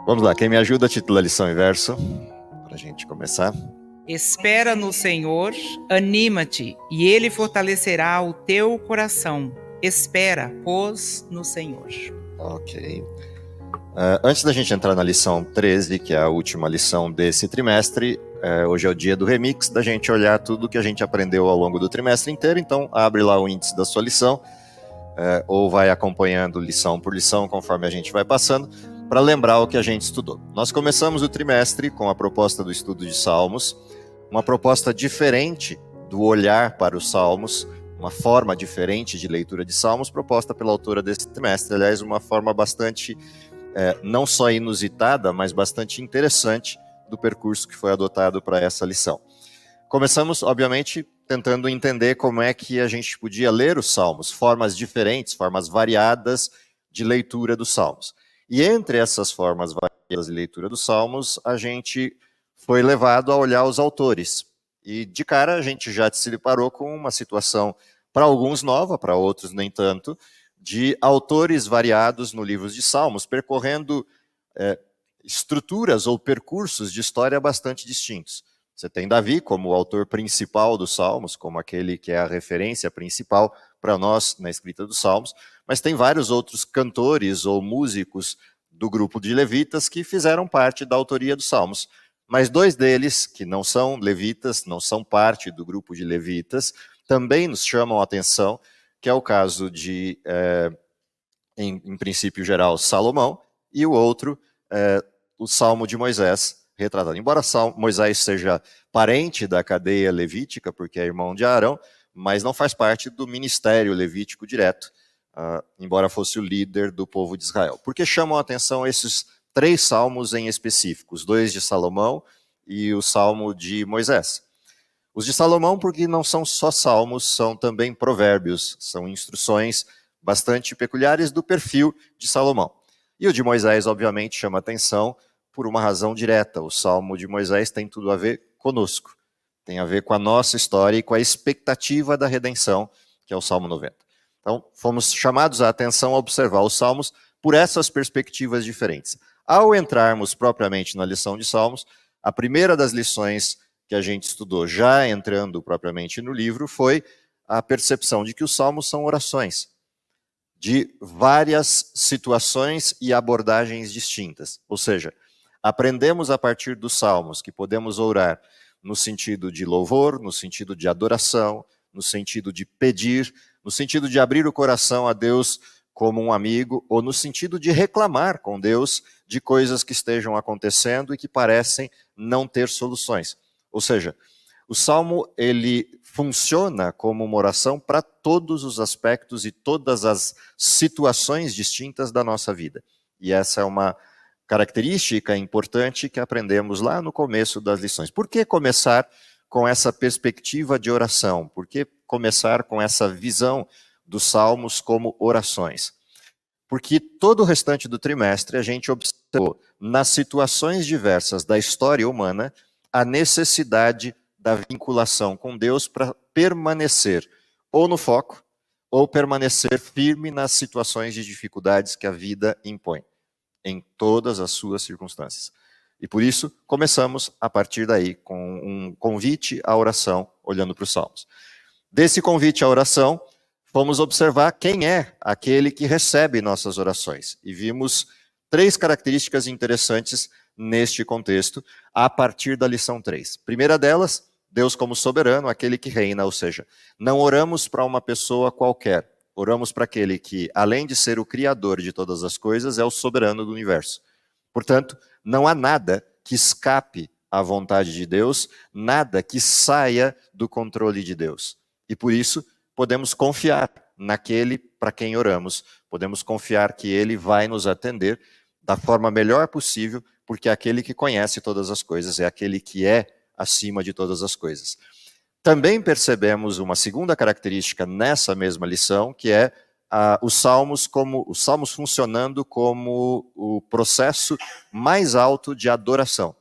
Vamos lá, quem me ajuda a título da lição e verso, para a gente começar. Espera no Senhor, anima-te, e Ele fortalecerá o teu coração. Espera, pois, no Senhor. Ok. Antes da gente entrar na lição 13, que é a última lição desse trimestre, hoje é o dia do remix, da gente olhar tudo que a gente aprendeu ao longo do trimestre inteiro, então abre lá o índice da sua lição, ou vai acompanhando lição por lição, conforme a gente vai passando, para lembrar o que a gente estudou. Nós começamos o trimestre com a proposta do estudo de Salmos, uma proposta diferente do olhar para os Salmos, uma forma diferente de leitura de Salmos, proposta pela autora desse trimestre, aliás, uma forma bastante, não só inusitada, mas bastante interessante do percurso que foi adotado para essa lição. Começamos, obviamente, tentando entender como é que a gente podia ler os Salmos, formas diferentes, formas variadas de leitura dos Salmos. E entre essas formas variadas de leitura dos Salmos, a gente foi levado a olhar os autores. E de cara a gente já se deparou com uma situação, para alguns nova, para outros nem tanto, de autores variados no livro de Salmos, percorrendo estruturas ou percursos de história bastante distintos. Você tem Davi como o autor principal dos Salmos, como aquele que é a referência principal para nós na escrita dos Salmos, mas tem vários outros cantores ou músicos do grupo de levitas que fizeram parte da autoria dos Salmos. Mas dois deles, que não são levitas, não são parte do grupo de levitas, também nos chamam a atenção, que é o caso de, em princípio geral, Salomão, e o outro, o Salmo de Moisés, retratado. Embora Moisés seja parente da cadeia levítica, porque é irmão de Arão, mas não faz parte do ministério levítico direto, embora fosse o líder do povo de Israel. Por que chamam a atenção esses três salmos em específico? Os dois de Salomão e o Salmo de Moisés. Os de Salomão, porque não são só salmos, são também provérbios, são instruções bastante peculiares do perfil de Salomão. E o de Moisés, obviamente, chama atenção por uma razão direta. O Salmo de Moisés tem tudo a ver conosco. Tem a ver com a nossa história e com a expectativa da redenção, que é o Salmo 90. Então, fomos chamados a atenção a observar os Salmos por essas perspectivas diferentes. Ao entrarmos propriamente na lição de Salmos, a primeira das lições que a gente estudou, já entrando propriamente no livro, foi a percepção de que os Salmos são orações de várias situações e abordagens distintas. Ou seja, aprendemos a partir dos Salmos que podemos orar no sentido de louvor, no sentido de adoração, no sentido de pedir, no sentido de abrir o coração a Deus como um amigo, ou no sentido de reclamar com Deus de coisas que estejam acontecendo e que parecem não ter soluções. Ou seja, o Salmo, ele funciona como uma oração para todos os aspectos e todas as situações distintas da nossa vida. E essa é uma característica importante que aprendemos lá no começo das lições. Por que começar com essa perspectiva de oração? Por que começar com essa visão dos Salmos como orações? Porque todo o restante do trimestre a gente observou nas situações diversas da história humana a necessidade da vinculação com Deus para permanecer ou no foco ou permanecer firme nas situações de dificuldades que a vida impõe, em todas as suas circunstâncias. E por isso, começamos a partir daí com um convite à oração, olhando para os Salmos. Desse convite à oração, vamos observar quem é aquele que recebe nossas orações. E vimos três características interessantes neste contexto, a partir da lição 3. Primeira delas, Deus como soberano, aquele que reina, ou seja, não oramos para uma pessoa qualquer, oramos para aquele que, além de ser o criador de todas as coisas, é o soberano do universo. Portanto, não há nada que escape à vontade de Deus, nada que saia do controle de Deus. E por isso, podemos confiar naquele para quem oramos, podemos confiar que ele vai nos atender da forma melhor possível, porque é aquele que conhece todas as coisas, é aquele que é acima de todas as coisas. Também percebemos uma segunda característica nessa mesma lição, que é os salmos funcionando como o processo mais alto de adoração.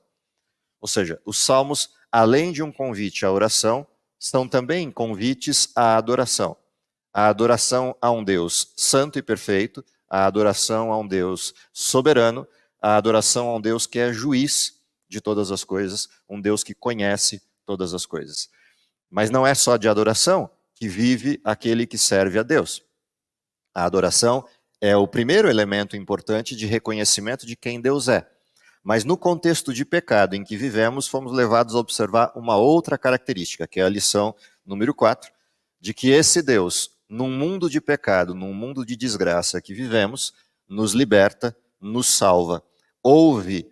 Ou seja, os salmos, além de um convite à oração, são também convites à adoração. A adoração a um Deus santo e perfeito, a adoração a um Deus soberano, a adoração a um Deus que é juiz de todas as coisas, um Deus que conhece todas as coisas. Mas não é só de adoração que vive aquele que serve a Deus. A adoração é o primeiro elemento importante de reconhecimento de quem Deus é. Mas no contexto de pecado em que vivemos, fomos levados a observar uma outra característica, que é a lição número 4, de que esse Deus, num mundo de pecado, num mundo de desgraça que vivemos, nos liberta, nos salva, ouve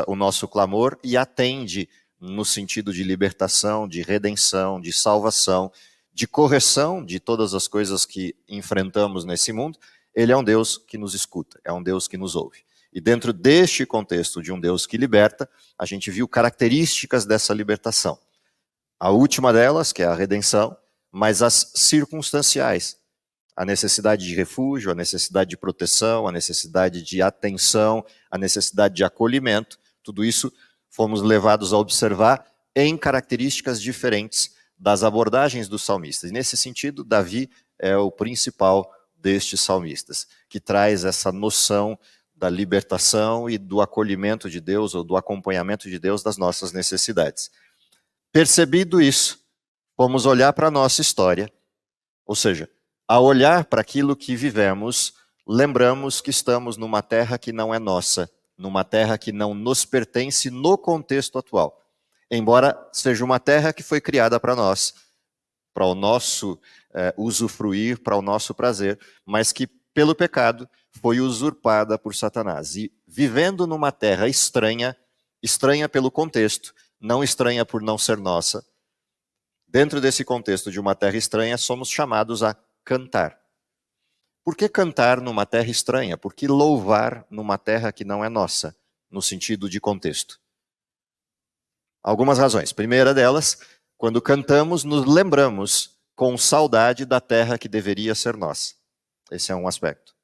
o nosso clamor e atende no sentido de libertação, de redenção, de salvação, de correção de todas as coisas que enfrentamos nesse mundo. Ele é um Deus que nos escuta, é um Deus que nos ouve. E dentro deste contexto de um Deus que liberta, a gente viu características dessa libertação. A última delas, que é a redenção, mas as circunstanciais. A necessidade de refúgio, a necessidade de proteção, a necessidade de atenção, a necessidade de acolhimento, tudo isso fomos levados a observar em características diferentes das abordagens dos salmistas. E nesse sentido, Davi é o principal destes salmistas, que traz essa noção da libertação e do acolhimento de Deus, ou do acompanhamento de Deus das nossas necessidades. Percebido isso, vamos olhar para a nossa história, ou seja, ao olhar para aquilo que vivemos, lembramos que estamos numa terra que não é nossa, numa terra que não nos pertence no contexto atual. Embora seja uma terra que foi criada para nós, para o nosso usufruir, para o nosso prazer, mas que pelo pecado foi usurpada por Satanás. E vivendo numa terra estranha, estranha pelo contexto, não estranha por não ser nossa, dentro desse contexto de uma terra estranha, somos chamados a cantar. Por que cantar numa terra estranha? Por que louvar numa terra que não é nossa, no sentido de contexto? Algumas razões. Primeira delas, quando cantamos, nos lembramos com saudade da terra que deveria ser nossa. Esse é um aspecto.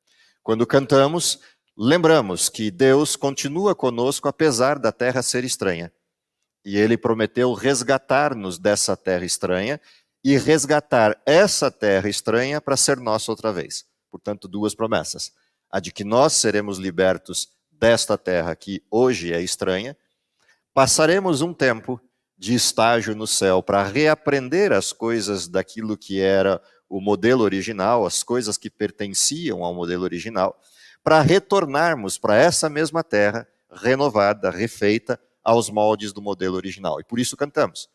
Quando cantamos, lembramos que Deus continua conosco apesar da terra ser estranha. E Ele prometeu resgatar-nos dessa terra estranha e resgatar essa terra estranha para ser nossa outra vez. Portanto, duas promessas. A de que nós seremos libertos desta terra que hoje é estranha, passaremos um tempo de estágio no céu para reaprender as coisas daquilo que era o modelo original, as coisas que pertenciam ao modelo original, para retornarmos para essa mesma terra renovada, refeita aos moldes do modelo original. E por isso cantamos.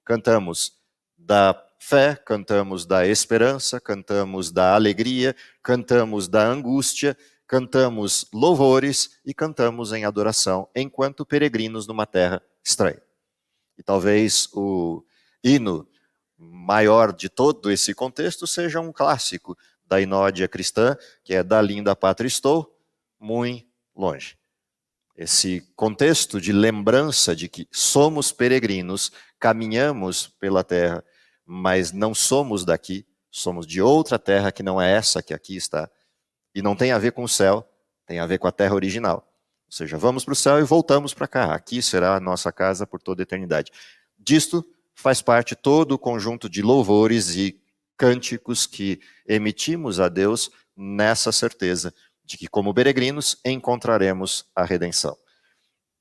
Cantamos da fé, cantamos da esperança, cantamos da alegria, cantamos da angústia, cantamos louvores e cantamos em adoração, enquanto peregrinos numa terra estranha. E talvez o hino maior de todo esse contexto seja um clássico da inódia cristã, que é "Da linda pátria estou, muito longe". Esse contexto de lembrança de que somos peregrinos, caminhamos pela terra, mas não somos daqui, somos de outra terra que não é essa que aqui está. E não tem a ver com o céu, tem a ver com a terra original. Ou seja, vamos para o céu e voltamos para cá. Aqui será a nossa casa por toda a eternidade. Disto faz parte todo o conjunto de louvores e cânticos que emitimos a Deus nessa certeza de que, como peregrinos, encontraremos a redenção.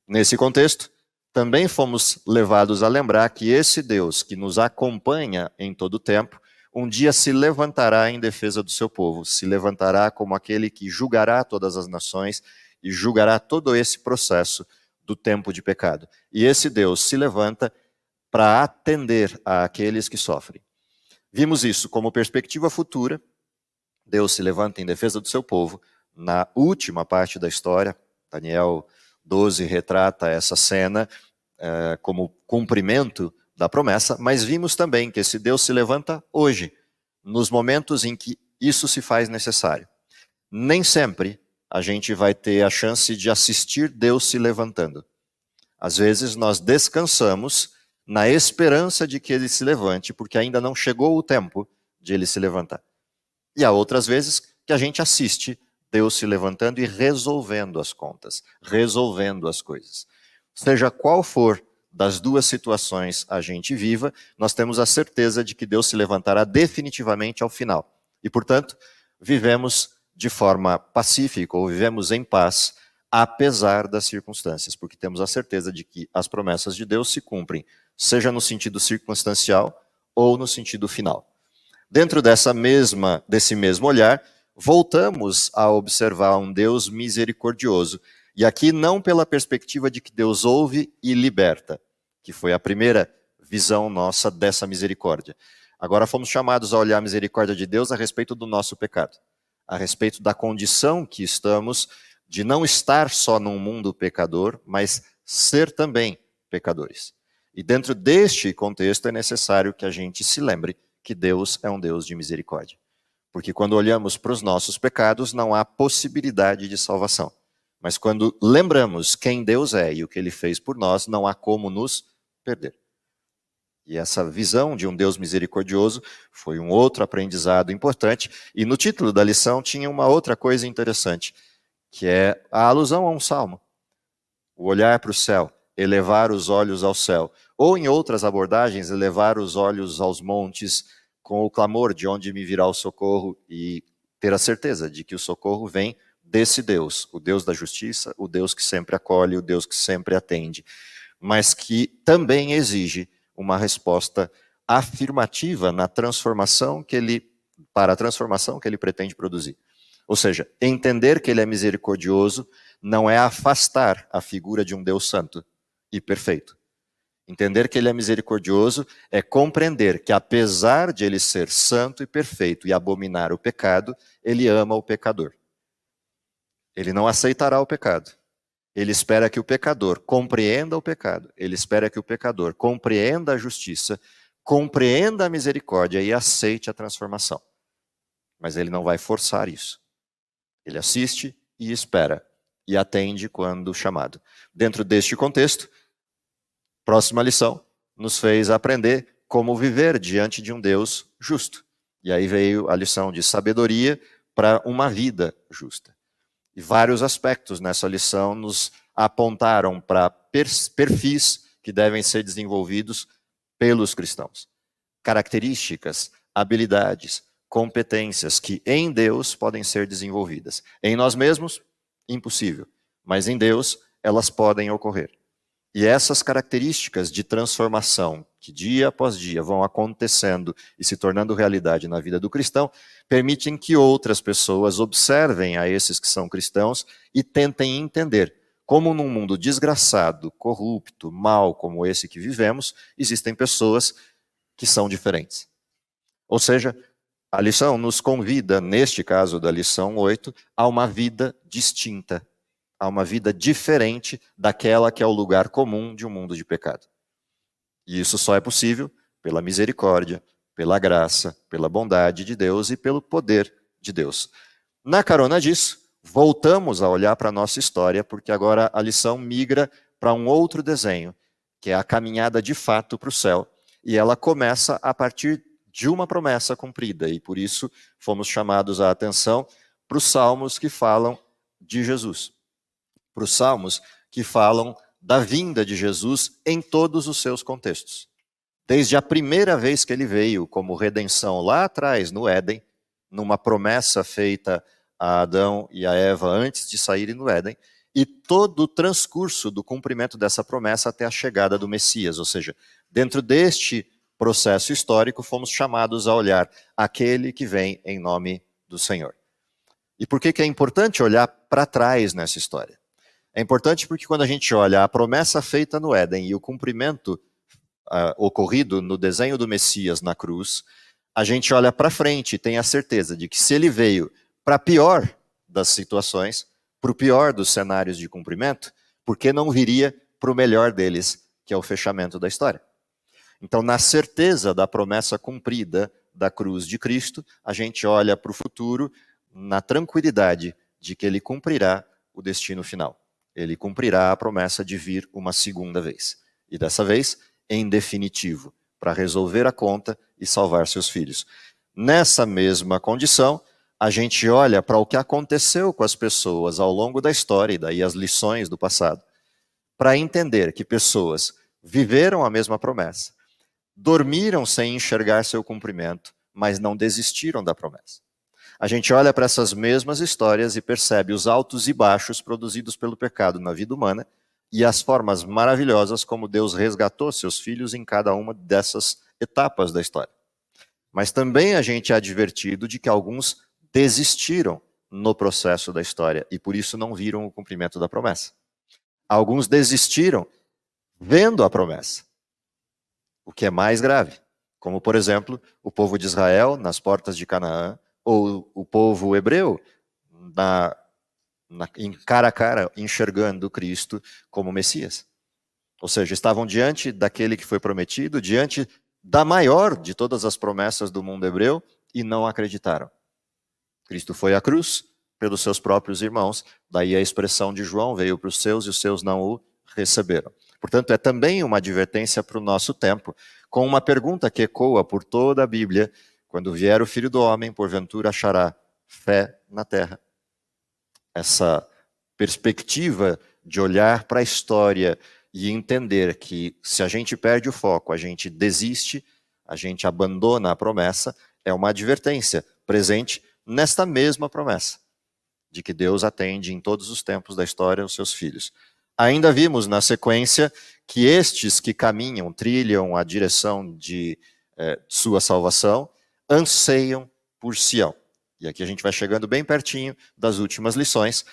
Nesse contexto, também fomos levados a lembrar que esse Deus que nos acompanha em todo o tempo, um dia se levantará em defesa do seu povo, se levantará como aquele que julgará todas as nações e julgará todo esse processo do tempo de pecado. E esse Deus se levanta para atender àqueles que sofrem. Vimos isso como perspectiva futura. Deus se levanta em defesa do seu povo. Na última parte da história, Daniel 12 retrata essa cena como cumprimento da promessa, mas vimos também que esse Deus se levanta hoje, nos momentos em que isso se faz necessário. Nem sempre a gente vai ter a chance de assistir Deus se levantando. Às vezes nós descansamos na esperança de que Ele se levante, porque ainda não chegou o tempo de Ele se levantar. E há outras vezes que a gente assiste Deus se levantando e resolvendo as contas, resolvendo as coisas. Seja qual for das duas situações a gente viva, nós temos a certeza de que Deus se levantará definitivamente ao final. E, portanto, vivemos de forma pacífica, ou vivemos em paz, apesar das circunstâncias, porque temos a certeza de que as promessas de Deus se cumprem, seja no sentido circunstancial ou no sentido final. Dentro desse mesmo olhar, voltamos a observar um Deus misericordioso, e aqui não pela perspectiva de que Deus ouve e liberta, que foi a primeira visão nossa dessa misericórdia. Agora fomos chamados a olhar a misericórdia de Deus a respeito do nosso pecado, a respeito da condição que estamos de não estar só num mundo pecador, mas ser também pecadores. E dentro deste contexto é necessário que a gente se lembre que Deus é um Deus de misericórdia. Porque quando olhamos para os nossos pecados, não há possibilidade de salvação. Mas quando lembramos quem Deus é e o que Ele fez por nós, não há como nos perder. E essa visão de um Deus misericordioso foi um outro aprendizado importante. E no título da lição tinha uma outra coisa interessante, que é a alusão a um salmo. O olhar para o céu, elevar os olhos ao céu. Ou em outras abordagens, elevar os olhos aos montes, com o clamor de onde me virá o socorro, e ter a certeza de que o socorro vem desse Deus, o Deus da justiça, o Deus que sempre acolhe, o Deus que sempre atende, mas que também exige uma resposta afirmativa na transformação para a transformação que ele pretende produzir. Ou seja, entender que ele é misericordioso não é afastar a figura de um Deus santo e perfeito. Entender que ele é misericordioso é compreender que, apesar de ele ser santo e perfeito e abominar o pecado, ele ama o pecador. Ele não aceitará o pecado. Ele espera que o pecador compreenda o pecado. Ele espera que o pecador compreenda a justiça, compreenda a misericórdia e aceite a transformação. Mas ele não vai forçar isso. Ele assiste e espera e atende quando chamado. Dentro deste contexto, próxima lição nos fez aprender como viver diante de um Deus justo. E aí veio a lição de sabedoria para uma vida justa. E vários aspectos nessa lição nos apontaram para perfis que devem ser desenvolvidos pelos cristãos. Características, habilidades, competências que em Deus podem ser desenvolvidas. Em nós mesmos, impossível. Mas em Deus, elas podem ocorrer. E essas características de transformação, que dia após dia vão acontecendo e se tornando realidade na vida do cristão, permitem que outras pessoas observem a esses que são cristãos e tentem entender como num mundo desgraçado, corrupto, mau como esse que vivemos, existem pessoas que são diferentes. Ou seja, a lição nos convida, neste caso da lição 8, a uma vida distinta, a uma vida diferente daquela que é o lugar comum de um mundo de pecado. E isso só é possível pela misericórdia, pela graça, pela bondade de Deus e pelo poder de Deus. Na carona disso, voltamos a olhar para a nossa história, porque agora a lição migra para um outro desenho, que é a caminhada de fato para o céu. E ela começa a partir de uma promessa cumprida, e por isso fomos chamados a atenção para os salmos que falam de Jesus. Para os salmos que falam da vinda de Jesus em todos os seus contextos. Desde a primeira vez que ele veio como redenção lá atrás no Éden, numa promessa feita a Adão e a Eva antes de saírem do Éden, e todo o transcurso do cumprimento dessa promessa até a chegada do Messias. Ou seja, dentro deste processo histórico, fomos chamados a olhar aquele que vem em nome do Senhor. E por que é importante olhar para trás nessa história? É importante porque quando a gente olha a promessa feita no Éden e o cumprimento ocorrido no desenho do Messias na cruz, a gente olha para frente e tem a certeza de que se ele veio para a pior das situações, para o pior dos cenários de cumprimento, por que não viria para o melhor deles, que é o fechamento da história? Então, na certeza da promessa cumprida da cruz de Cristo, a gente olha para o futuro na tranquilidade de que ele cumprirá o destino final. Ele cumprirá a promessa de vir uma segunda vez. E dessa vez, em definitivo, para resolver a conta e salvar seus filhos. Nessa mesma condição, a gente olha para o que aconteceu com as pessoas ao longo da história, e daí as lições do passado, para entender que pessoas viveram a mesma promessa, dormiram sem enxergar seu cumprimento, mas não desistiram da promessa. a gente olha para essas mesmas histórias e percebe os altos e baixos produzidos pelo pecado na vida humana e as formas maravilhosas como Deus resgatou seus filhos em cada uma dessas etapas da história. Mas também a gente é advertido de que alguns desistiram no processo da história e por isso não viram o cumprimento da promessa. Alguns desistiram vendo a promessa, o que é mais grave, como por exemplo o povo de Israel nas portas de Canaã ou o povo hebreu em cara a cara enxergando Cristo como Messias. Ou seja, estavam diante daquele que foi prometido, diante da maior de todas as promessas do mundo hebreu e não acreditaram. Cristo foi à cruz pelos seus próprios irmãos, daí a expressão de João, veio para os seus e os seus não o receberam. Portanto, é também uma advertência para o nosso tempo, com uma pergunta que ecoa por toda a Bíblia: quando vier o Filho do Homem, porventura achará fé na terra? Essa perspectiva de olhar para a história e entender que se a gente perde o foco, a gente desiste, a gente abandona a promessa, é uma advertência presente nesta mesma promessa, de que Deus atende em todos os tempos da história os seus filhos. Ainda vimos na sequência que estes que caminham, trilham a direção de sua salvação, anseiam por Sião. E aqui a gente vai chegando bem pertinho das últimas lições.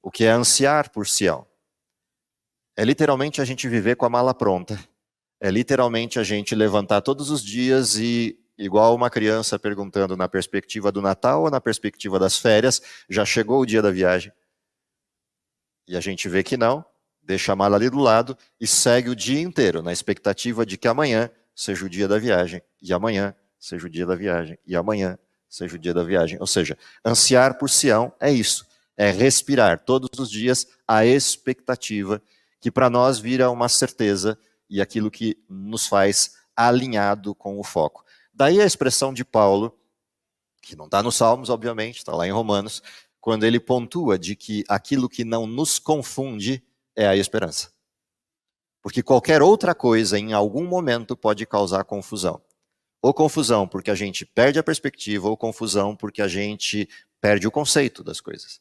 O que é ansiar por Sião? É literalmente a gente viver com a mala pronta. É literalmente a gente levantar todos os dias e, igual uma criança perguntando na perspectiva do Natal ou na perspectiva das férias, já chegou o dia da viagem? E a gente vê que não, deixa a mala ali do lado e segue o dia inteiro na expectativa de que amanhã seja o dia da viagem, e amanhã seja o dia da viagem, e amanhã seja o dia da viagem. Ou seja, ansiar por Sião é isso, é respirar todos os dias a expectativa que para nós vira uma certeza e aquilo que nos faz alinhado com o foco. Daí a expressão de Paulo, que não está nos Salmos, obviamente, está lá em Romanos, quando ele pontua de que aquilo que não nos confunde é a esperança. Porque qualquer outra coisa, em algum momento, pode causar confusão. Ou confusão porque a gente perde a perspectiva, ou confusão porque a gente perde o conceito das coisas.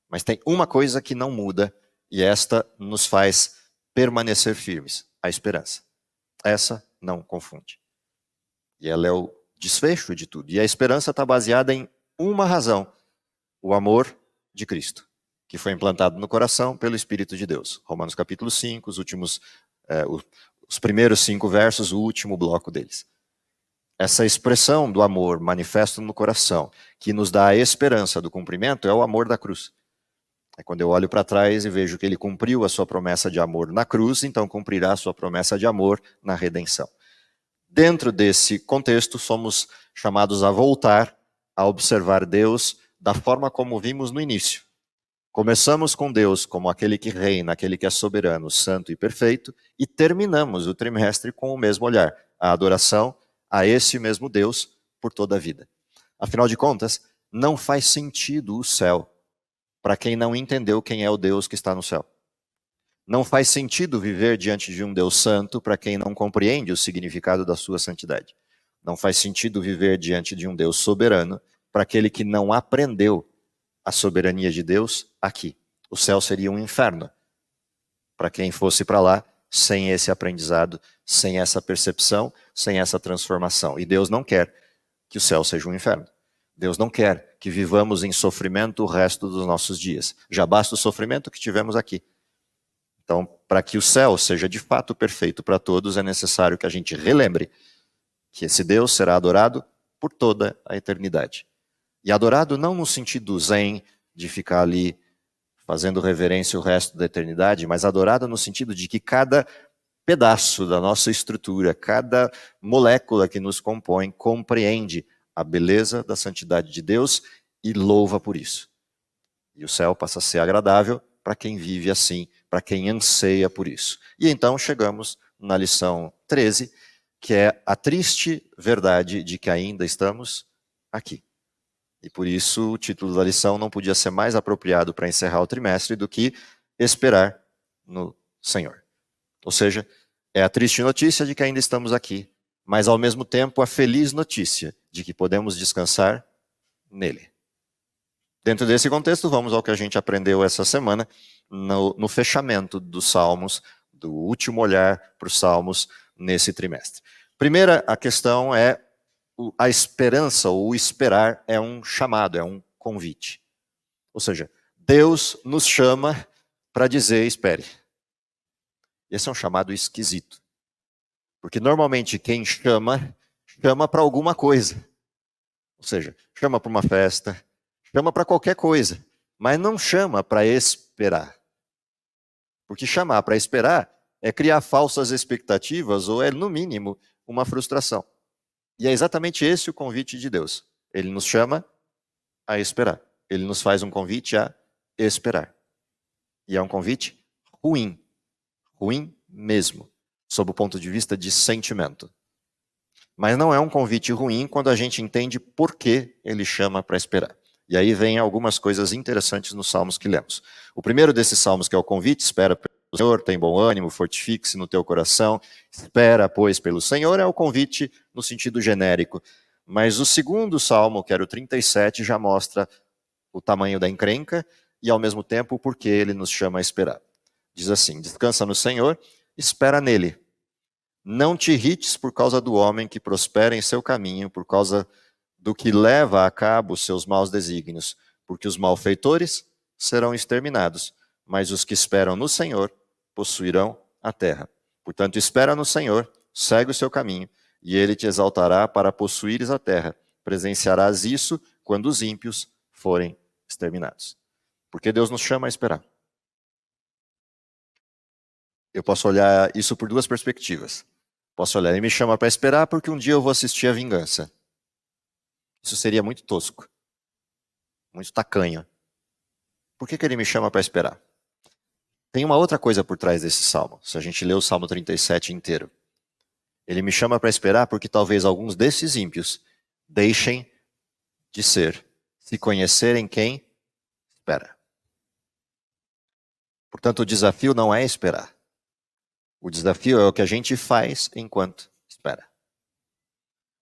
Mas tem uma coisa que não muda, e esta nos faz permanecer firmes: a esperança. Essa não confunde. E ela é o desfecho de tudo. E a esperança está baseada em uma razão: o amor de Cristo, que foi implantado no coração pelo Espírito de Deus. Romanos capítulo 5, os primeiros 5 versos, o último bloco deles. Essa expressão do amor manifesto no coração, que nos dá a esperança do cumprimento, é o amor da cruz. É quando eu olho para trás e vejo que ele cumpriu a sua promessa de amor na cruz, então cumprirá a sua promessa de amor na redenção. Dentro desse contexto, somos chamados a voltar a observar Deus da forma como vimos no início. Começamos com Deus como aquele que reina, aquele que é soberano, santo e perfeito, e terminamos o trimestre com o mesmo olhar, a adoração a esse mesmo Deus por toda a vida. Afinal de contas, não faz sentido o céu para quem não entendeu quem é o Deus que está no céu. Não faz sentido viver diante de um Deus santo para quem não compreende o significado da sua santidade. Não faz sentido viver diante de um Deus soberano para aquele que não aprendeu a soberania de Deus aqui. O céu seria um inferno para quem fosse para lá sem esse aprendizado, sem essa percepção, sem essa transformação. E Deus não quer que o céu seja um inferno. Deus não quer que vivamos em sofrimento o resto dos nossos dias. Já basta o sofrimento que tivemos aqui. Então, para que o céu seja de fato perfeito para todos, é necessário que a gente relembre que esse Deus será adorado por toda a eternidade. E adorado não no sentido zen, de ficar ali fazendo reverência o resto da eternidade, mas adorado no sentido de que cada pedaço da nossa estrutura, cada molécula que nos compõe, compreende a beleza da santidade de Deus e louva por isso. E o céu passa a ser agradável para quem vive assim, para quem anseia por isso. E então chegamos na lição 13, que é a triste verdade de que ainda estamos aqui. E por isso o título da lição não podia ser mais apropriado para encerrar o trimestre do que esperar no Senhor. Ou seja, é a triste notícia de que ainda estamos aqui, mas ao mesmo tempo a feliz notícia de que podemos descansar nele. Dentro desse contexto, vamos ao que a gente aprendeu essa semana no fechamento dos Salmos, do último olhar para os Salmos nesse trimestre. Primeira, a questão é a esperança, ou o esperar, é um chamado, é um convite. Ou seja, Deus nos chama para dizer, espere. Esse é um chamado esquisito. Porque normalmente quem chama para alguma coisa. Ou seja, chama para uma festa, chama para qualquer coisa, mas não chama para esperar. Porque chamar para esperar é criar falsas expectativas ou é, no mínimo, uma frustração. E é exatamente esse o convite de Deus. Ele nos chama a esperar. Ele nos faz um convite a esperar. E é um convite ruim. Ruim mesmo, sob o ponto de vista de sentimento. Mas não é um convite ruim quando a gente entende por que ele chama para esperar. E aí vem algumas coisas interessantes nos salmos que lemos. O primeiro desses salmos, que é o convite, espera pelo Senhor, tem bom ânimo, fortifique-se no teu coração, espera, pois, pelo Senhor, é o convite no sentido genérico. Mas o segundo salmo, que era o 37, já mostra o tamanho da encrenca e, ao mesmo tempo, o porquê ele nos chama a esperar. Diz assim: descansa no Senhor, espera nele. Não te irrites por causa do homem que prospera em seu caminho, por causa do que leva a cabo os seus maus desígnios, porque os malfeitores serão exterminados, mas os que esperam no Senhor possuirão a terra. Portanto, espera no Senhor, segue o seu caminho, e ele te exaltará para possuires a terra. Presenciarás isso quando os ímpios forem exterminados. Porque Deus nos chama a esperar. Eu posso olhar isso por duas perspectivas. Posso olhar, ele me chama para esperar porque um dia eu vou assistir a vingança. Isso seria muito tosco, muito tacanho. Por que ele me chama para esperar? Tem uma outra coisa por trás desse salmo, se a gente ler o Salmo 37 inteiro. Ele me chama para esperar porque talvez alguns desses ímpios deixem de ser, se conhecerem quem espera. Portanto, o desafio não é esperar. O desafio é o que a gente faz enquanto espera.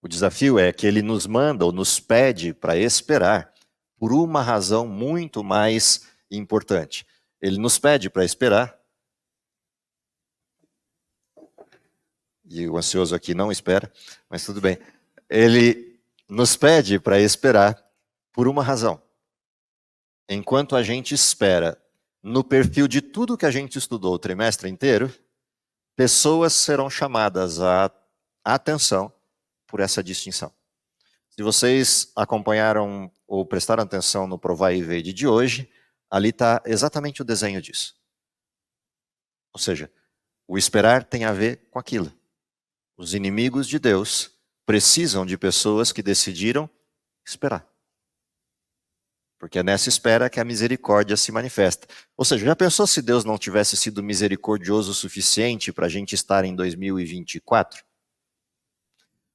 O desafio é que ele nos manda ou nos pede para esperar por uma razão muito mais importante. Ele nos pede para esperar, e o ansioso aqui não espera, mas tudo bem. Ele nos pede para esperar por uma razão. Enquanto a gente espera, no perfil de tudo que a gente estudou o trimestre inteiro, pessoas serão chamadas à atenção por essa distinção. Se vocês acompanharam ou prestaram atenção no Provai e Vede de hoje, ali está exatamente o desenho disso. Ou seja, o esperar tem a ver com aquilo. Os inimigos de Deus precisam de pessoas que decidiram esperar. Porque é nessa espera que a misericórdia se manifesta. Ou seja, já pensou se Deus não tivesse sido misericordioso o suficiente para a gente estar em 2024?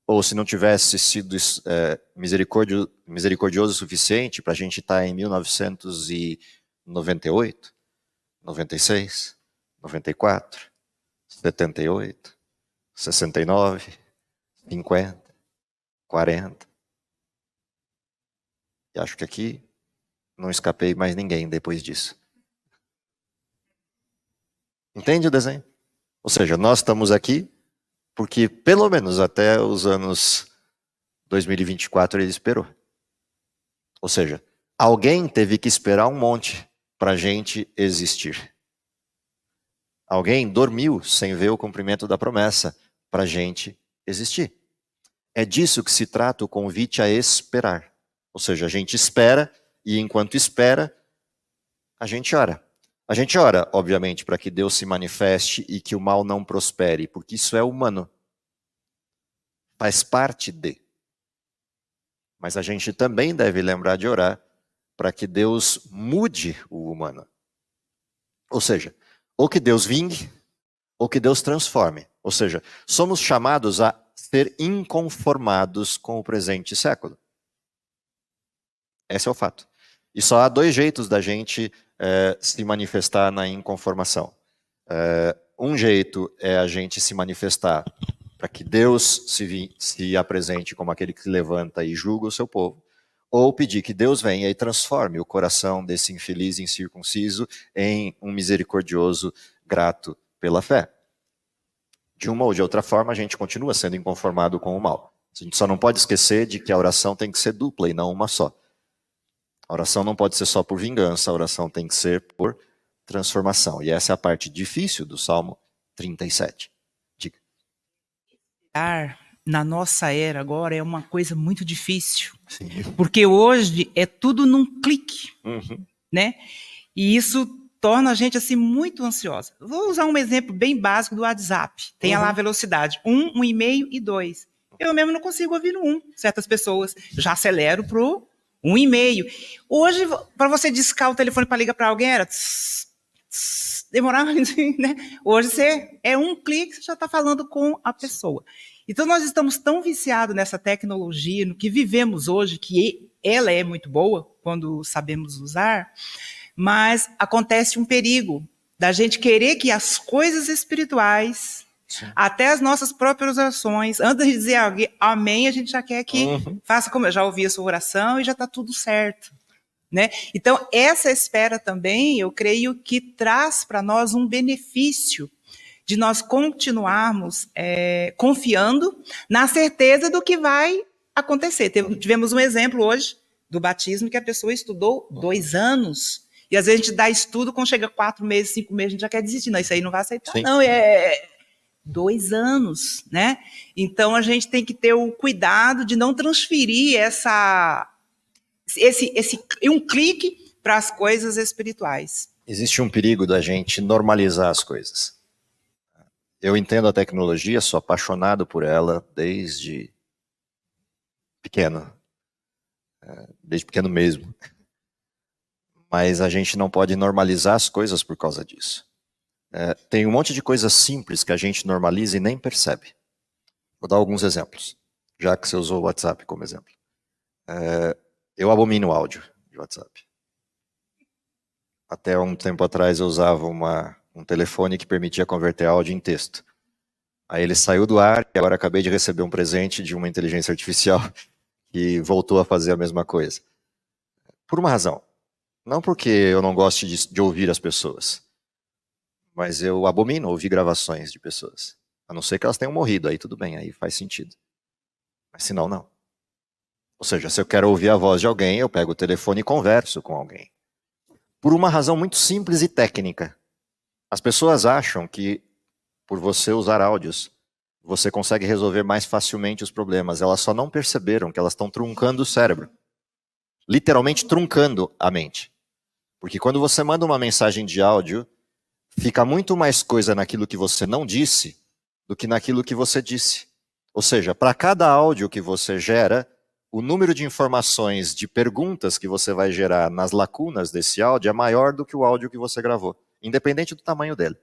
Ou se não tivesse sido misericordioso o suficiente para a gente estar em 1998, 96, 94, 78, 69, 50, 40. E acho que aqui não escapei mais ninguém depois disso. Entende o desenho? Ou seja, nós estamos aqui porque pelo menos até os anos 2024 ele esperou. Ou seja, alguém teve que esperar um monte para a gente existir. Alguém dormiu sem ver o cumprimento da promessa para a gente existir. É disso que se trata o convite a esperar. Ou seja, a gente espera e enquanto espera, a gente ora. A gente ora, obviamente, para que Deus se manifeste e que o mal não prospere, porque isso é humano. Faz parte de. Mas a gente também deve lembrar de orar para que Deus mude o humano. Ou seja, ou que Deus vingue, ou que Deus transforme. Ou seja, somos chamados a ser inconformados com o presente século. Esse é o fato. E só há dois jeitos da gente se manifestar na inconformação. Um jeito é a gente se manifestar para que Deus se apresente como aquele que se levanta e julga o seu povo. ou pedir que Deus venha e transforme o coração desse infeliz incircunciso em um misericordioso grato pela fé. De uma ou de outra forma, a gente continua sendo inconformado com o mal. A gente só não pode esquecer de que a oração tem que ser dupla e não uma só. A oração não pode ser só por vingança, a oração tem que ser por transformação. E essa é a parte difícil do Salmo 37. Diga. Na nossa era agora é uma coisa muito difícil, Sim. porque hoje é tudo num clique, Uhum. né? E isso torna a gente assim muito ansiosa. Vou usar um exemplo bem básico do WhatsApp. Tem lá a velocidade 1, 1,5 e 2. Eu mesmo não consigo ouvir no 1, certas pessoas. Já acelero pro 1,5. Hoje, para você discar o telefone para ligar para alguém, era demorava, né? Hoje você é um clique, você já está falando com a pessoa. Então nós estamos tão viciados nessa tecnologia, no que vivemos hoje, que ela é muito boa quando sabemos usar, mas acontece um perigo da gente querer que as coisas espirituais, até as nossas próprias orações, antes de dizer amém, a gente já quer que faça como eu já ouvi a sua oração e já está tudo certo. Né? Então, essa espera também, eu creio que traz para nós um benefício de nós continuarmos confiando na certeza do que vai acontecer. Tivemos um exemplo hoje do batismo que a pessoa estudou 2 anos. E às vezes a gente dá estudo, quando chega 4 meses, 5 meses, a gente já quer desistir. Não, isso aí não vai aceitar, Sim. não. 2 anos, né? Então a gente tem que ter o cuidado de não transferir um clique para as coisas espirituais. Existe um perigo da gente normalizar as coisas. Eu entendo a tecnologia, sou apaixonado por ela desde pequeno. Desde pequeno mesmo. Mas a gente não pode normalizar as coisas por causa disso. Tem um monte de coisas simples que a gente normaliza e nem percebe. Vou dar alguns exemplos, já que você usou o WhatsApp como exemplo. Eu abomino o áudio de WhatsApp. Até um tempo atrás eu usava um telefone que permitia converter áudio em texto. Aí ele saiu do ar e agora acabei de receber um presente de uma inteligência artificial que voltou a fazer a mesma coisa. Por uma razão. Não porque eu não goste de ouvir as pessoas, mas eu abomino ouvir gravações de pessoas. A não ser que elas tenham morrido, aí tudo bem, aí faz sentido. Mas se não, não. Ou seja, se eu quero ouvir a voz de alguém, eu pego o telefone e converso com alguém. Por uma razão muito simples e técnica. As pessoas acham que, por você usar áudios, você consegue resolver mais facilmente os problemas. Elas só não perceberam que elas estão truncando o cérebro. Literalmente truncando a mente. Porque quando você manda uma mensagem de áudio, fica muito mais coisa naquilo que você não disse do que naquilo que você disse. Ou seja, para cada áudio que você gera, o número de informações, de perguntas que você vai gerar nas lacunas desse áudio é maior do que o áudio que você gravou, independente do tamanho dele.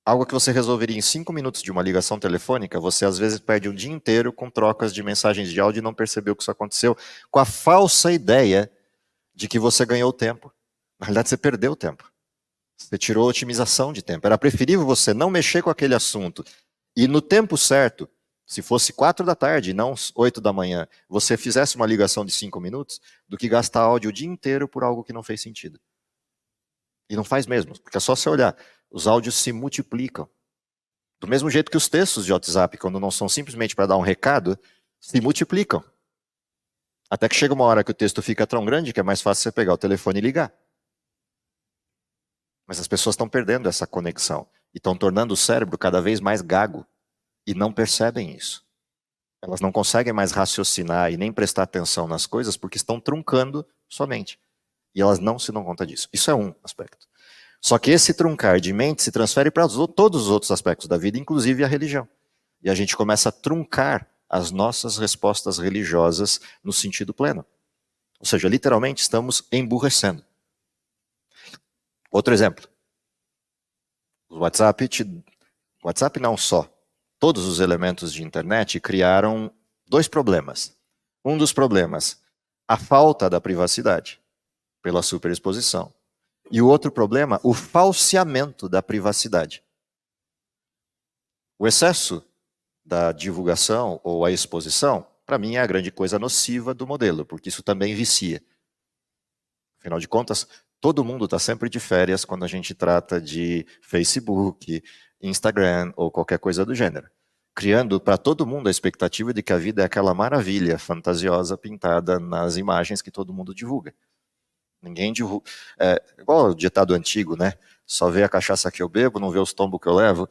Algo que você resolveria em 5 minutos de uma ligação telefônica, você às vezes perde um dia inteiro com trocas de mensagens de áudio e não percebeu que isso aconteceu, com a falsa ideia de que você ganhou tempo. Na realidade, você perdeu tempo. Você tirou a otimização de tempo. Era preferível você não mexer com aquele assunto e no tempo certo, se fosse 4 da tarde e não 8 da manhã, você fizesse uma ligação de 5 minutos, do que gastar áudio o dia inteiro por algo que não fez sentido. E não faz mesmo, porque é só você olhar. Os áudios se multiplicam. Do mesmo jeito que os textos de WhatsApp, quando não são simplesmente para dar um recado, se multiplicam. Até que chega uma hora que o texto fica tão grande que é mais fácil você pegar o telefone e ligar. Mas as pessoas estão perdendo essa conexão e estão tornando o cérebro cada vez mais gago e não percebem isso. Elas não conseguem mais raciocinar e nem prestar atenção nas coisas porque estão truncando somente. E elas não se dão conta disso. Isso é um aspecto. Só que esse truncar de mente se transfere para todos os outros aspectos da vida, inclusive a religião. E a gente começa a truncar as nossas respostas religiosas no sentido pleno. Ou seja, literalmente estamos emburrecendo. Outro exemplo. O WhatsApp não só. Todos os elementos de internet criaram 2 problemas. Um dos problemas, a falta da privacidade, pela superexposição. E o outro problema, o falseamento da privacidade. O excesso da divulgação ou a exposição para mim, é a grande coisa nociva do modelo, porque isso também vicia. Afinal de contas, todo mundo está sempre de férias quando a gente trata de Facebook, Instagram ou qualquer coisa do gênero, criando para todo mundo a expectativa de que a vida é aquela maravilha fantasiosa pintada nas imagens que todo mundo divulga. Ninguém divulga. É, igual o ditado antigo, né? Só vê a cachaça que eu bebo, não vê os tombos que eu levo.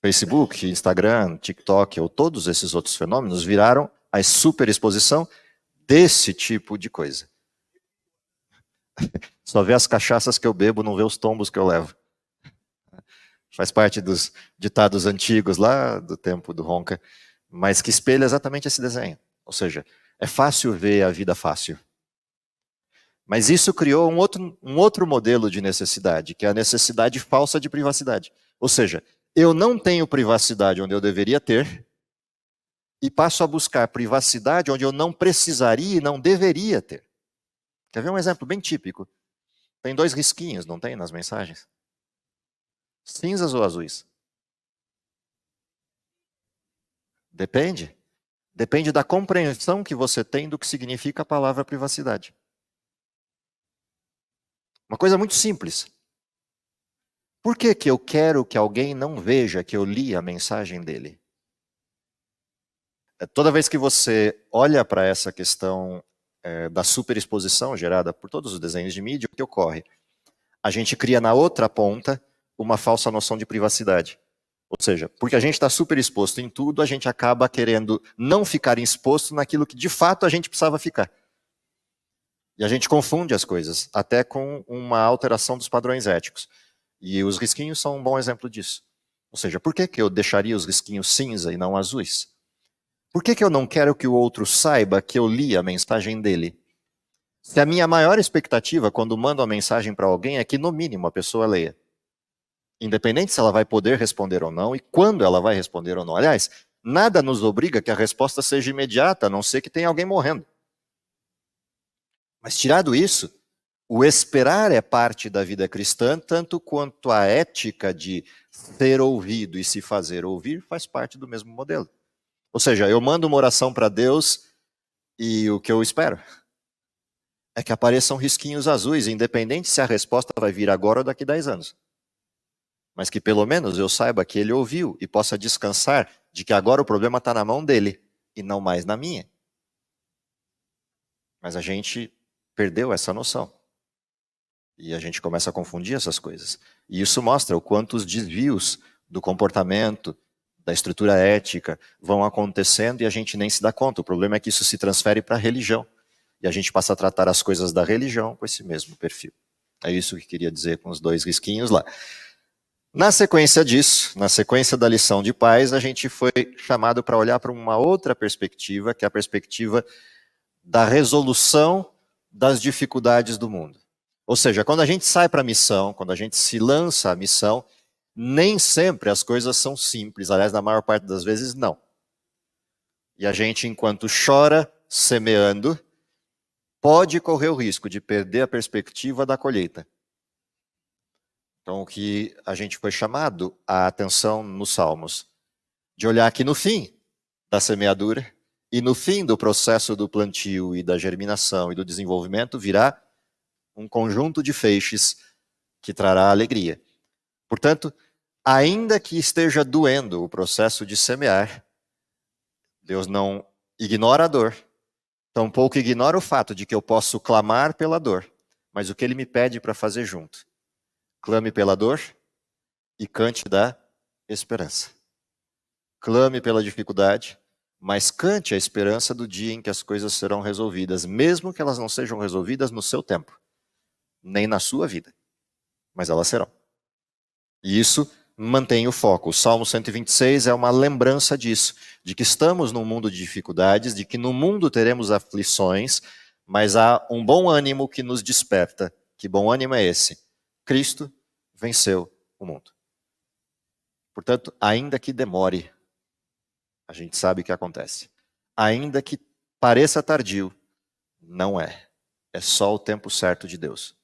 Facebook, Instagram, TikTok ou todos esses outros fenômenos viraram a superexposição desse tipo de coisa. Só vê as cachaças que eu bebo, não vê os tombos que eu levo. Faz parte dos ditados antigos lá do tempo do Ronca, mas que espelha exatamente esse desenho. Ou seja, é fácil ver a vida fácil. Mas isso criou um outro modelo de necessidade, que é a necessidade falsa de privacidade. Ou seja, eu não tenho privacidade onde eu deveria ter e passo a buscar privacidade onde eu não precisaria e não deveria ter. Quer ver um exemplo bem típico? Tem 2 risquinhos, não tem, nas mensagens? Cinzas ou azuis? Depende. Depende da compreensão que você tem do que significa a palavra privacidade. Uma coisa muito simples. Por que eu quero que alguém não veja que eu li a mensagem dele? Toda vez que você olha para essa questão da superexposição gerada por todos os desenhos de mídia, o que ocorre? A gente cria na outra ponta uma falsa noção de privacidade. Ou seja, porque a gente está super exposto em tudo, a gente acaba querendo não ficar exposto naquilo que de fato a gente precisava ficar. E a gente confunde as coisas, até com uma alteração dos padrões éticos. E os risquinhos são um bom exemplo disso. Ou seja, por que eu deixaria os risquinhos cinza e não azuis? Por que eu não quero que o outro saiba que eu li a mensagem dele? Se a minha maior expectativa quando mando uma mensagem para alguém é que, no mínimo, a pessoa leia. Independente se ela vai poder responder ou não e quando ela vai responder ou não. Aliás, nada nos obriga que a resposta seja imediata, a não ser que tenha alguém morrendo. Mas tirado isso, o esperar é parte da vida cristã, tanto quanto a ética de ser ouvido e se fazer ouvir faz parte do mesmo modelo. Ou seja, eu mando uma oração para Deus e o que eu espero é que apareçam risquinhos azuis, independente se a resposta vai vir agora ou daqui 10 anos. Mas que pelo menos eu saiba que ele ouviu e possa descansar de que agora o problema está na mão dele e não mais na minha. Mas a gente perdeu essa noção. E a gente começa a confundir essas coisas. E isso mostra o quanto os desvios do comportamento, da estrutura ética, vão acontecendo e a gente nem se dá conta. O problema é que isso se transfere para a religião. E a gente passa a tratar as coisas da religião com esse mesmo perfil. É isso que eu queria dizer com os 2 risquinhos lá. Na sequência disso, na sequência da lição de paz, a gente foi chamado para olhar para uma outra perspectiva, que é a perspectiva da resolução das dificuldades do mundo. Ou seja, quando a gente sai para a missão, quando a gente se lança à missão, nem sempre as coisas são simples. Aliás, na maior parte das vezes, não. E a gente, enquanto chora, semeando, pode correr o risco de perder a perspectiva da colheita. Então, o que a gente foi chamado a atenção nos Salmos, de olhar que no fim da semeadura e no fim do processo do plantio e da germinação e do desenvolvimento virá um conjunto de feixes que trará alegria. Portanto, ainda que esteja doendo o processo de semear, Deus não ignora a dor, tampouco ignora o fato de que eu posso clamar pela dor, mas o que Ele me pede para fazer junto? Clame pela dor e cante da esperança. Clame pela dificuldade, mas cante a esperança do dia em que as coisas serão resolvidas, mesmo que elas não sejam resolvidas no seu tempo, nem na sua vida, mas elas serão. E isso mantém o foco. O Salmo 126 é uma lembrança disso, de que estamos num mundo de dificuldades, de que no mundo teremos aflições, mas há um bom ânimo que nos desperta. Que bom ânimo é esse? Cristo venceu o mundo. Portanto, ainda que demore, a gente sabe o que acontece. Ainda que pareça tardio, não é. É só o tempo certo de Deus,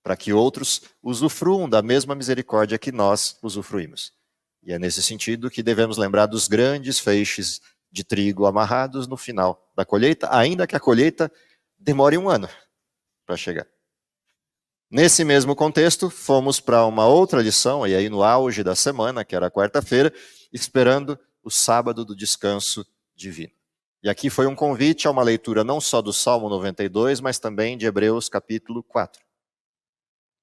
para que outros usufruam da mesma misericórdia que nós usufruímos. E é nesse sentido que devemos lembrar dos grandes feixes de trigo amarrados no final da colheita, ainda que a colheita demore 1 ano para chegar. Nesse mesmo contexto, fomos para uma outra lição, e aí no auge da semana, que era a quarta-feira, esperando o sábado do descanso divino. E aqui foi um convite a uma leitura não só do Salmo 92, mas também de Hebreus capítulo 4.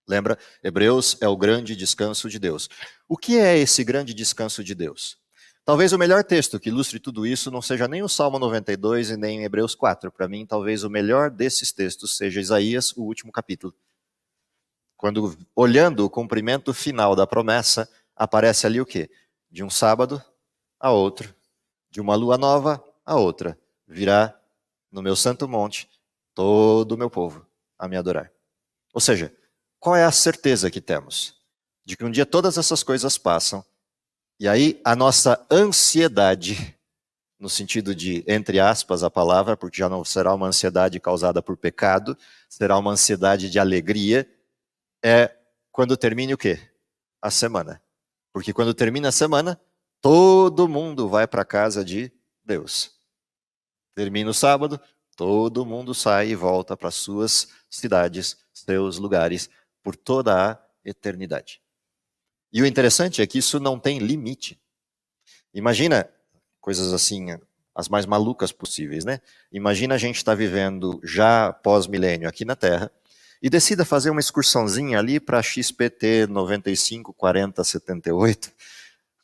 Lembra? Hebreus é o grande descanso de Deus. O que é esse grande descanso de Deus? Talvez o melhor texto que ilustre tudo isso não seja nem o Salmo 92 e nem Hebreus 4. Para mim, talvez o melhor desses textos seja Isaías, o último capítulo. Quando, olhando o cumprimento final da promessa, aparece ali o quê? De um sábado a outro, de uma lua nova a outra, virá no meu santo monte todo o meu povo a me adorar. Ou seja, qual é a certeza que temos? De que um dia todas essas coisas passam, e aí a nossa ansiedade, no sentido de, entre aspas, a palavra, porque já não será uma ansiedade causada por pecado, será uma ansiedade de alegria, é quando termine o quê? A semana. Porque quando termina a semana, todo mundo vai para a casa de Deus. Termina o sábado, todo mundo sai e volta para suas cidades, seus lugares, por toda a eternidade. E o interessante é que isso não tem limite. Imagina coisas assim, as mais malucas possíveis, né? Imagina a gente estar vivendo já pós-milênio aqui na Terra, e decida fazer uma excursãozinha ali para XPT 95, 40, 78,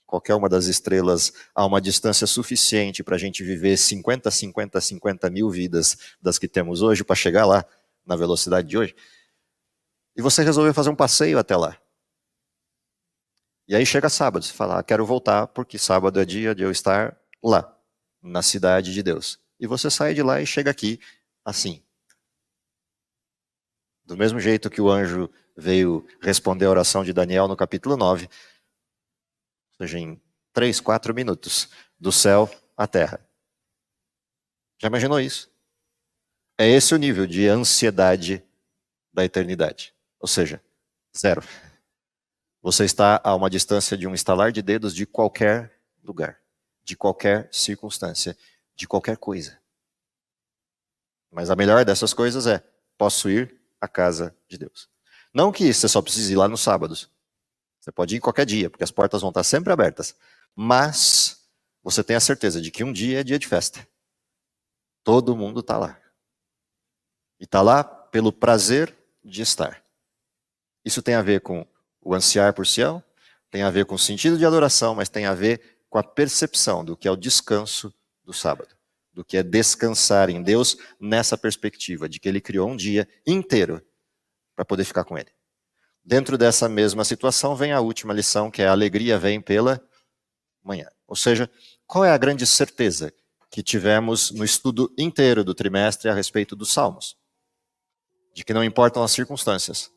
qualquer uma das estrelas a uma distância suficiente para a gente viver 50 mil vidas das que temos hoje para chegar lá na velocidade de hoje. E você resolveu fazer um passeio até lá. E aí chega sábado, você fala, quero voltar porque sábado é dia de eu estar lá, na cidade de Deus. E você sai de lá e chega aqui assim. Do mesmo jeito que o anjo veio responder a oração de Daniel no capítulo 9, ou seja, em 3, 4 minutos, do céu à terra. Já imaginou isso? É esse o nível de ansiedade da eternidade. Ou seja, 0. Você está a uma distância de um estalar de dedos de qualquer lugar, de qualquer circunstância, de qualquer coisa. Mas a melhor dessas coisas é, posso ir à casa de Deus. Não que você só precise ir lá nos sábados. Você pode ir em qualquer dia, porque as portas vão estar sempre abertas. Mas você tem a certeza de que um dia é dia de festa. Todo mundo está lá. E está lá pelo prazer de estar. Isso tem a ver com o ansiar por Sião, tem a ver com o sentido de adoração, mas tem a ver com a percepção do que é o descanso do sábado. Do que é descansar em Deus nessa perspectiva de que Ele criou um dia inteiro para poder ficar com Ele. Dentro dessa mesma situação vem a última lição, que é a alegria vem pela manhã. Ou seja, qual é a grande certeza que tivemos no estudo inteiro do trimestre a respeito dos Salmos? De que não importam as circunstâncias,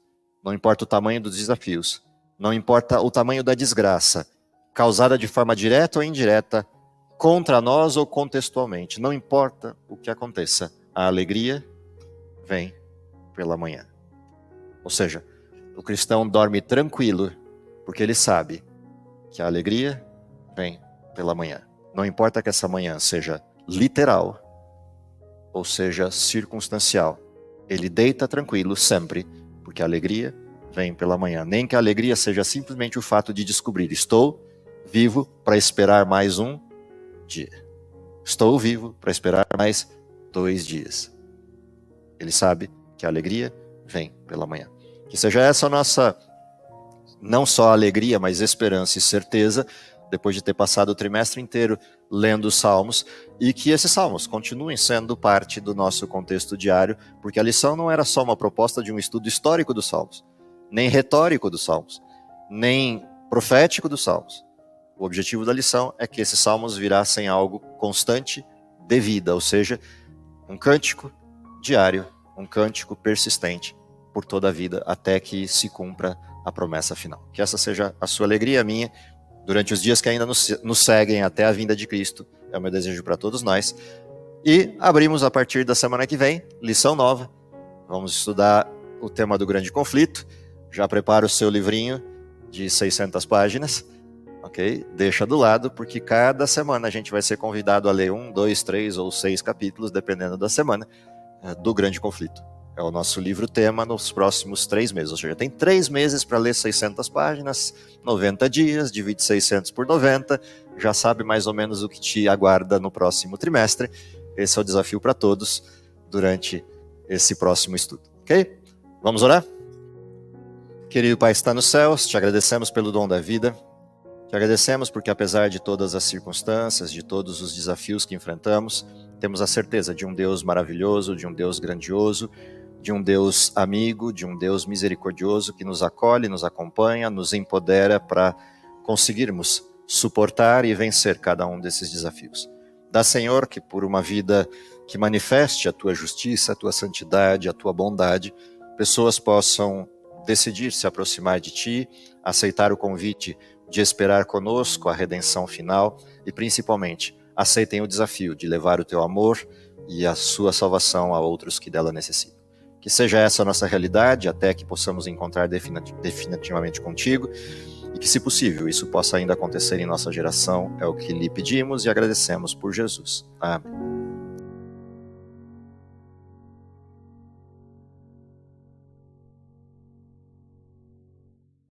não importa o tamanho dos desafios, não importa o tamanho da desgraça, causada de forma direta ou indireta, contra nós ou contextualmente, não importa o que aconteça, a alegria vem pela manhã. Ou seja, o cristão dorme tranquilo, porque ele sabe que a alegria vem pela manhã. Não importa que essa manhã seja literal ou seja circunstancial, ele deita tranquilo sempre, porque a alegria vem pela manhã. Nem que a alegria seja simplesmente o fato de descobrir, estou vivo para esperar mais um dia. Estou vivo para esperar mais 2 dias. Ele sabe que a alegria vem pela manhã. Que seja essa a nossa, não só alegria, mas esperança e certeza, depois de ter passado o trimestre inteiro lendo os Salmos, e que esses Salmos continuem sendo parte do nosso contexto diário, porque a lição não era só uma proposta de um estudo histórico dos Salmos, nem retórico dos Salmos, nem profético dos Salmos. O objetivo da lição é que esses Salmos virassem algo constante de vida, ou seja, um cântico diário, um cântico persistente por toda a vida, até que se cumpra a promessa final. Que essa seja a sua alegria, a minha, durante os dias que ainda nos seguem até a vinda de Cristo. É o meu desejo para todos nós. E abrimos a partir da semana que vem, lição nova. Vamos estudar o tema do grande conflito. Já prepara o seu livrinho de 600 páginas. ok? Deixa do lado, porque cada semana a gente vai ser convidado a ler 1, 2, 3 ou 6 capítulos, dependendo da semana, do Grande Conflito. É o nosso livro tema nos próximos 3 meses, ou seja, tem 3 meses para ler 600 páginas, 90 dias, divide 600 por 90, já sabe mais ou menos o que te aguarda no próximo trimestre. Esse é o desafio para todos durante esse próximo estudo, ok? Vamos orar? Querido Pai que está nos céus, te agradecemos pelo dom da vida, te agradecemos porque apesar de todas as circunstâncias, de todos os desafios que enfrentamos, temos a certeza de um Deus maravilhoso, de um Deus grandioso, de um Deus amigo, de um Deus misericordioso que nos acolhe, nos acompanha, nos empodera para conseguirmos suportar e vencer cada um desses desafios. Dá, Senhor, que por uma vida que manifeste a tua justiça, a tua santidade, a tua bondade, pessoas possam decidir se aproximar de ti, aceitar o convite de esperar conosco a redenção final e, principalmente, aceitem o desafio de levar o teu amor e a sua salvação a outros que dela necessitam. Que seja essa a nossa realidade, até que possamos encontrar definitivamente contigo, e que, se possível, isso possa ainda acontecer em nossa geração, é o que lhe pedimos e agradecemos por Jesus. Amém.